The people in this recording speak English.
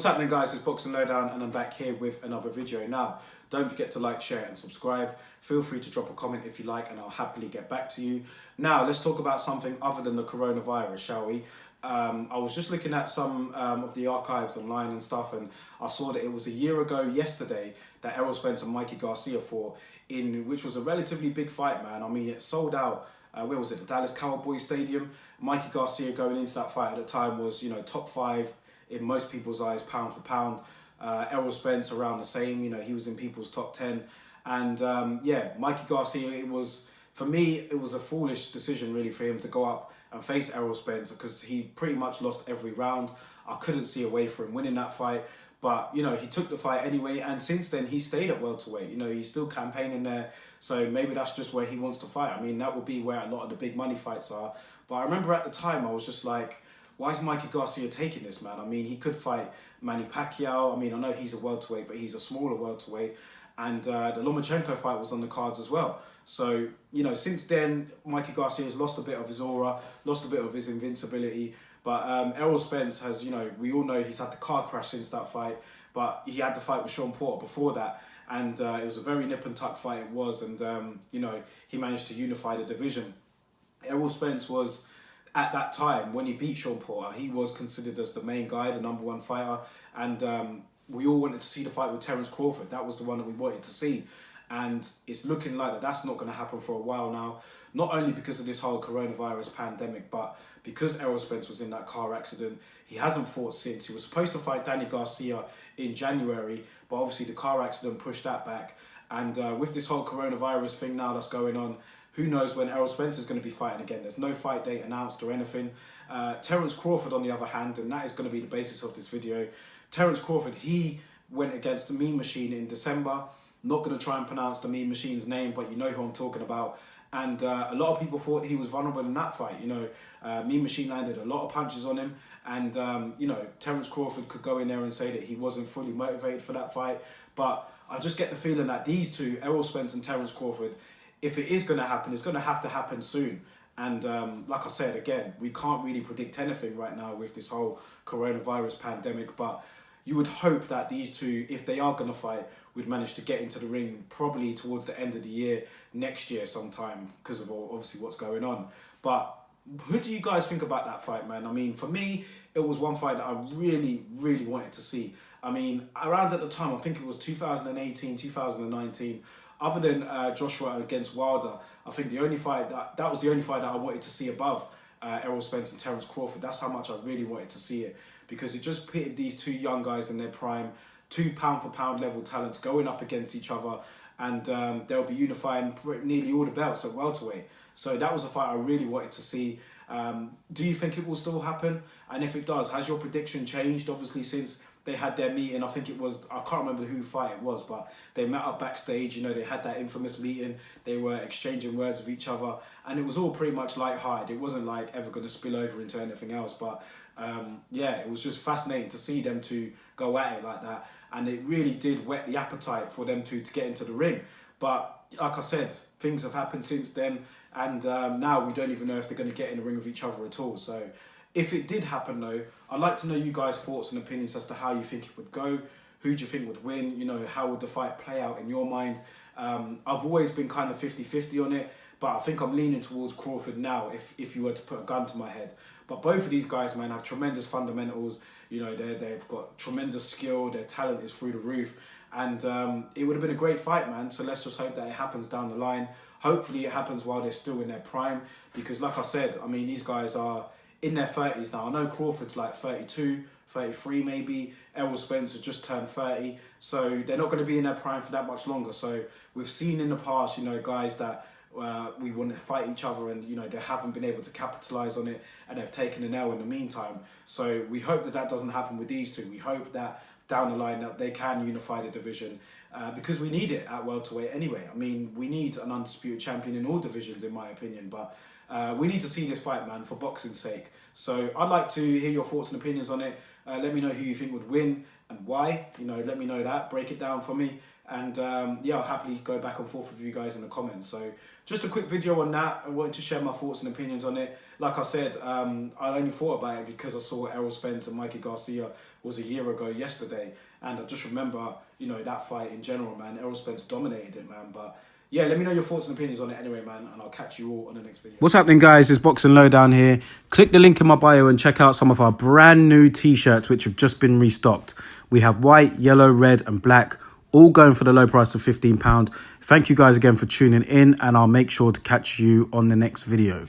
What's happening, guys? It's Boxing Lowdown and I'm back here with another video. Now, don't forget to like, share and subscribe. Feel free to drop a comment if you like and I'll happily get back to you. Now, let's talk about something other than the coronavirus, shall we? I was just looking at some of the archives online and stuff, and I saw that it was a year ago yesterday that ERROL SPENCE and Mikey Garcia fought, which was a relatively big fight, man. I mean, it sold out. Where was it? The Dallas Cowboys Stadium. Mikey Garcia going into that fight at the time was, top 5 in most people's eyes, pound for pound. ERROL SPENCE around the same. He was in people's top 10. And yeah, Mikey Garcia, for me, it was a foolish decision really for him to go up and face ERROL SPENCE because he pretty much lost every round. I couldn't see a way for him winning that fight. But, he took the fight anyway, and since then, he stayed at welterweight. He's still campaigning there, so maybe that's just where he wants to fight. I mean, that would be where a lot of the big money fights are. But I remember at the time, I was just like, why is Mikey Garcia taking this, man? I mean, he could fight Manny Pacquiao. I mean, I know he's a welterweight, but he's a smaller welterweight. And the Lomachenko fight was on the cards as well. So, since then, Mikey Garcia has lost a bit of his aura, lost a bit of his invincibility. But ERROL SPENCE has, we all know he's had the car crash since that fight, but he had the fight with Sean Porter before that, and it was a very nip and tuck fight it was, and, he managed to unify the division. ERROL SPENCE was, at that time, when he beat Sean Porter, he was considered as the main guy, the #1 fighter, and we all wanted to see the fight with Terence Crawford. That was the one that we wanted to see, and it's looking like that's not going to happen for a while now, not only because of this whole coronavirus pandemic, but because ERROL SPENCE was in that car accident. He hasn't fought since. He was supposed to fight Danny Garcia in January, but obviously the car accident pushed that back. And with this whole coronavirus thing now that's going on, who knows when ERROL SPENCE is going to be fighting again. There's no fight date announced or anything. Terence Crawford, on the other hand, and that is going to be the basis of this video. Terence Crawford, he went against the Mean Machine in December. Not going to try and pronounce the Mean Machine's name, but you know who I'm talking about. And a lot of people thought he was vulnerable in that fight. Mean Machine landed a lot of punches on him. And, Terence Crawford could go in there and say that he wasn't fully motivated for that fight. But I just get the feeling that these two, ERROL SPENCE and Terence Crawford, if it is going to happen, it's going to have to happen soon. And like I said, again, we can't really predict anything right now with this whole coronavirus pandemic. But you would hope that these two, if they are going to fight, would manage to get into the ring probably towards the end of the year, next year sometime, because of obviously what's going on. But who do you guys think about that fight, man? I mean, for me, it was one fight that I really, really wanted to see. I mean, around at the time, I think it was 2018, 2019, other than Joshua against Wilder, I think the only fight that was the only fight that I wanted to see above ERROL SPENCE and Terence Crawford. That's how much I really wanted to see it, because it just pitted these two young guys in their prime, two pound-for-pound level talents going up against each other, and they'll be unifying nearly all the belts at welterweight. So that was a fight I really wanted to see. Do you think it will still happen? And if it does, has your prediction changed? Obviously, since they had their meeting, I think it was, I can't remember who fight it was, but they met up backstage, they had that infamous meeting, they were exchanging words with each other, and it was all pretty much light-hearted. It wasn't like ever going to spill over into anything else, but yeah, it was just fascinating to see them two go at it like that, and it really did whet the appetite for them two to get into the ring. But like I said, things have happened since then, and now we don't even know if they're going to get in the ring with each other at all. So if it did happen though, I'd like to know you guys' thoughts and opinions as to how you think it would go. Who do you think would win? How would the fight play out in your mind? I've always been kind of 50-50 on it, but I think I'm leaning towards Crawford now if you were to put a gun to my head. But both of these guys, man, have tremendous fundamentals. They've got tremendous skill. Their talent is through the roof. And it would have been a great fight, man. So let's just hope that it happens down the line. Hopefully it happens while they're still in their prime. Because like I said, I mean, these guys are in their 30s now. I know Crawford's like 32, 33 maybe. ERROL SPENCE has just turned 30. So they're not going to be in their prime for that much longer. So we've seen in the past, guys that we want to fight each other and, they haven't been able to capitalize on it and they've taken an L in the meantime. So we hope that doesn't happen with these two. We hope that down the line that they can unify the division because we need it at welterweight anyway. I mean, we need an undisputed champion in all divisions, in my opinion, but we need to see this fight, man, for boxing's sake. So I'd like to hear your thoughts and opinions on it. Let me know who you think would win and why. Let me know that. Break it down for me. And yeah, I'll happily go back and forth with you guys in the comments. So just a quick video on that. I wanted to share my thoughts and opinions on it. Like I said, I only thought about it because I saw Errol Spence and Mikey Garcia was a year ago yesterday. And I just remember, you know, that fight in general, man. Errol Spence dominated it, man. But yeah, let me know your thoughts and opinions on it anyway, man. And I'll catch you all on the next video. What's happening, guys? It's Boxing Lowdown here. Click the link in my bio and check out some of our brand new t-shirts, which have just been restocked. We have white, yellow, red and black, all going for the low price of £15. Thank you guys again for tuning in, and I'll make sure to catch you on the next video.